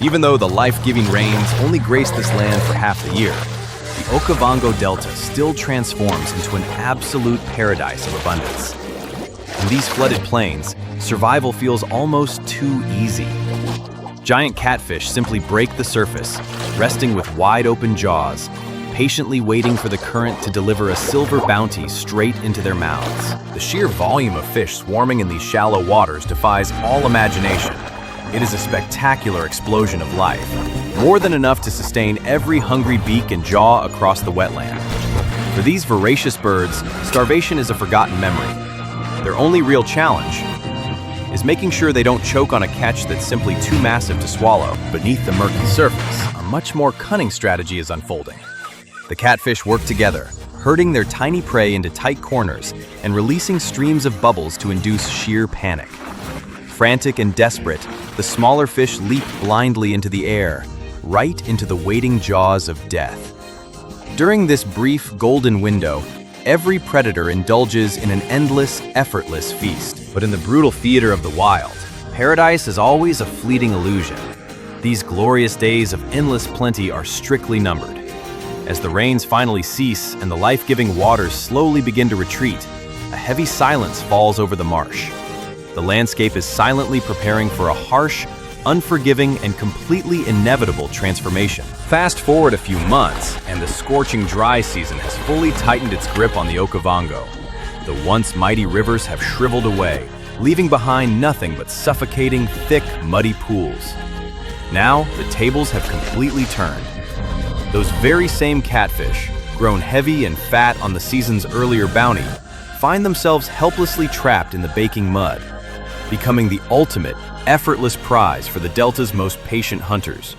Even though the life-giving rains only grace this land for half the year, the Okavango Delta still transforms into an absolute paradise of abundance. In these flooded plains, survival feels almost too easy. Giant catfish simply break the surface, resting with wide-open jaws, patiently waiting for the current to deliver a silver bounty straight into their mouths. The sheer volume of fish swarming in these shallow waters defies all imagination. It is a spectacular explosion of life, more than enough to sustain every hungry beak and jaw across the wetland. For these voracious birds, starvation is a forgotten memory. Their only real challenge is making sure they don't choke on a catch that's simply too massive to swallow. Beneath the murky surface, a much more cunning strategy is unfolding. The catfish work together, herding their tiny prey into tight corners and releasing streams of bubbles to induce sheer panic. Frantic and desperate, the smaller fish leap blindly into the air, right into the waiting jaws of death. During this brief golden window, every predator indulges in an endless, effortless feast. But in the brutal theater of the wild, paradise is always a fleeting illusion. These glorious days of endless plenty are strictly numbered. As the rains finally cease and the life-giving waters slowly begin to retreat, a heavy silence falls over the marsh. The landscape is silently preparing for a harsh, unforgiving, and completely inevitable transformation. Fast forward a few months, and the scorching dry season has fully tightened its grip on the Okavango. The once mighty rivers have shriveled away, leaving behind nothing but suffocating, thick, muddy pools. Now, the tables have completely turned. Those very same catfish, grown heavy and fat on the season's earlier bounty, find themselves helplessly trapped in the baking mud, becoming the ultimate, effortless prize for the Delta's most patient hunters.